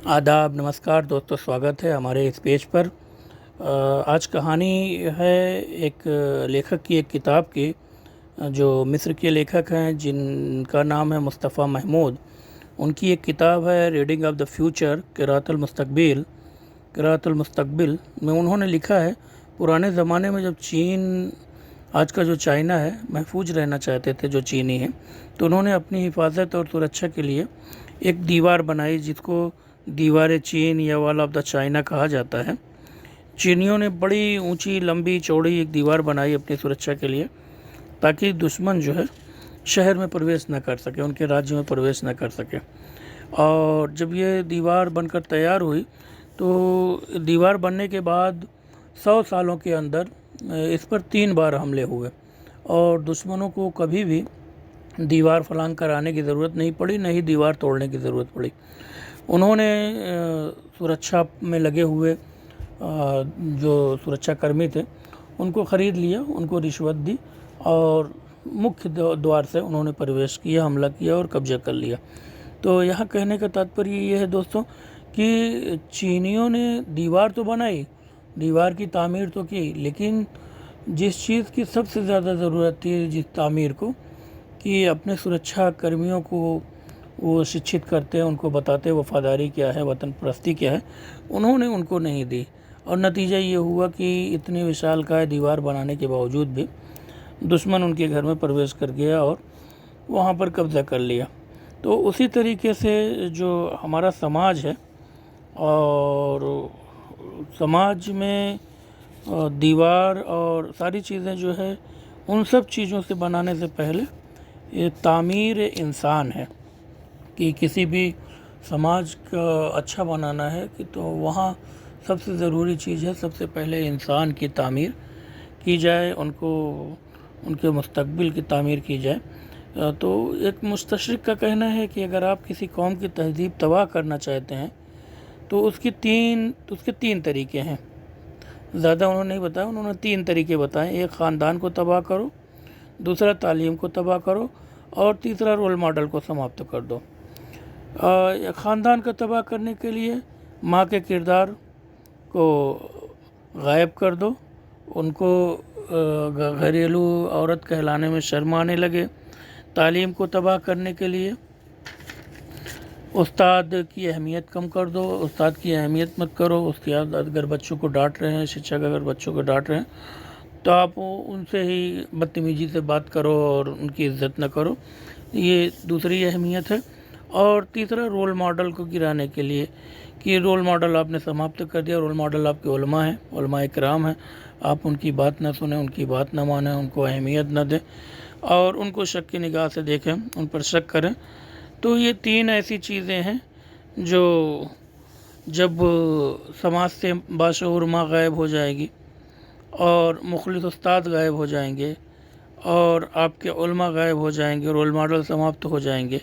आदाब, नमस्कार दोस्तों, स्वागत है हमारे इस पेज पर। आज कहानी है एक लेखक की, एक किताब की, जो मिस्र के लेखक हैं जिनका नाम है मुस्तफ़ा महमूद। उनकी एक किताब है रीडिंग ऑफ द फ्यूचर, क़िराअतुल मुस्तक़बिल में उन्होंने लिखा है पुराने ज़माने में जब चीन, आज का जो चाइना है, महफूज रहना चाहते थे जो चीनी हैं, तो उन्होंने अपनी हिफाजत और सुरक्षा के लिए एक दीवार बनाई जिसको दीवार चीन या वॉल ऑफ द चाइना कहा जाता है। चीनियों ने बड़ी ऊंची, लंबी, चौड़ी एक दीवार बनाई अपनी सुरक्षा के लिए, ताकि दुश्मन जो है शहर में प्रवेश न कर सके, उनके राज्य में प्रवेश न कर सके। और जब ये दीवार बनकर तैयार हुई तो दीवार बनने के बाद 100 सालों के अंदर इस पर 3 बार हमले हुए और दुश्मनों को कभी भी दीवार फलांग कर आने की ज़रूरत नहीं पड़ी, न ही दीवार तोड़ने की ज़रूरत पड़ी। उन्होंने सुरक्षा में लगे हुए जो सुरक्षा कर्मी थे उनको ख़रीद लिया, उनको रिश्वत दी और मुख्य द्वार से उन्होंने प्रवेश किया, हमला किया और कब्जा कर लिया। तो यहाँ कहने का तात्पर्य ये है दोस्तों कि चीनियों ने दीवार तो बनाई, दीवार की तामीर तो की, लेकिन जिस चीज़ की सबसे ज़्यादा ज़रूरत थी, जिस तामीर को, कि अपने सुरक्षा कर्मियों को वो शिक्षित करते हैं, उनको बताते वफ़ादारी क्या है, वतन परस्ती क्या है, उन्होंने उनको नहीं दी। और नतीजा ये हुआ कि इतनी विशालकाय दीवार बनाने के बावजूद भी दुश्मन उनके घर में प्रवेश कर गया और वहाँ पर कब्ज़ा कर लिया। तो उसी तरीके से जो हमारा समाज है, और समाज में दीवार और सारी चीज़ें जो है, उन सब चीज़ों से बनाने से पहले ये तामीर इंसान है कि किसी भी समाज का अच्छा बनाना है कि तो वहाँ सबसे ज़रूरी चीज़ है, सबसे पहले इंसान की तामीर की जाए, उनको उनके मुस्तक़बिल की तामीर की जाए। तो एक मुस्तशरिक़ का कहना है कि अगर आप किसी कौम की तहज़ीब तबाह करना चाहते हैं तो उसके 3 तरीके हैं। ज़्यादा उन्होंने नहीं बताया, उन्होंने 3 तरीके बताए। एक, ख़ानदान को तबाह करो, दूसरा तालीम को तबाह करो, और तीसरा रोल मॉडल को समाप्त कर दो। ख़ानदान को तबाह करने के लिए माँ के किरदार को गायब कर दो, उनको घरेलू औरत कहलाने में शर्म आने लगे। तालीम को तबाह करने के लिए उस्ताद की अहमियत कम कर दो, उस्ताद की अहमियत मत करो। उसके बाद अगर बच्चों को डांट रहे हैं, शिक्षक अगर बच्चों को डांट रहे हैं, तो आप उनसे ही बदतमीजी से बात करो और उनकी इज़्ज़त न करो। ये दूसरी अहमियत है। और तीसरा, रोल मॉडल को गिराने के लिए, कि रोल मॉडल आपने समाप्त कर दिया। रोल मॉडल आपके उलमा हैं, उलमाए किराम हैं, आप उनकी बात न सुने, उनकी बात न माने, उनको अहमियत न दें और उनको शक की निगाह से देखें, उन पर शक करें। तो ये 3 ऐसी चीज़ें हैं जो जब समाज से बाशऊर माँ गायब हो जाएगी और मुखलिस उस्ताद गायब हो जाएंगे और आपके उलमा गायब हो जाएंगे, रोल मॉडल समाप्त हो जाएंगे,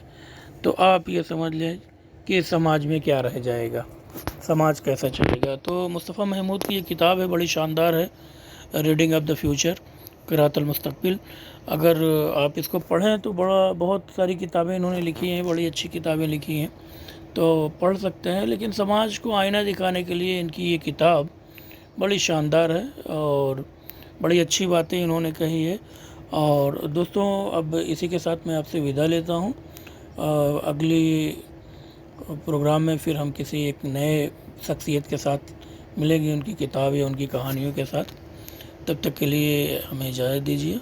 तो आप ये समझ लें कि समाज में क्या रह जाएगा, समाज कैसा चलेगा। तो मुस्तफ़ा महमूद की ये किताब है, बड़ी शानदार है, रीडिंग ऑफ द फ्यूचर, क़िराअतुल मुस्तक़बिल। अगर आप इसको पढ़ें तो बहुत सारी किताबें इन्होंने लिखी हैं, बड़ी अच्छी किताबें लिखी हैं, तो पढ़ सकते हैं। लेकिन समाज को आईना दिखाने के लिए इनकी ये किताब बड़ी शानदार है और बड़ी अच्छी बातें इन्होंने कही है। और दोस्तों, अब इसी के साथ मैं आपसे विदा लेता हूँ। अगली प्रोग्राम में फिर हम किसी एक नए शख्सियत के साथ मिलेंगे, उनकी किताब या उनकी कहानियों के साथ। तब तक के लिए हमें इजाज़त दीजिए।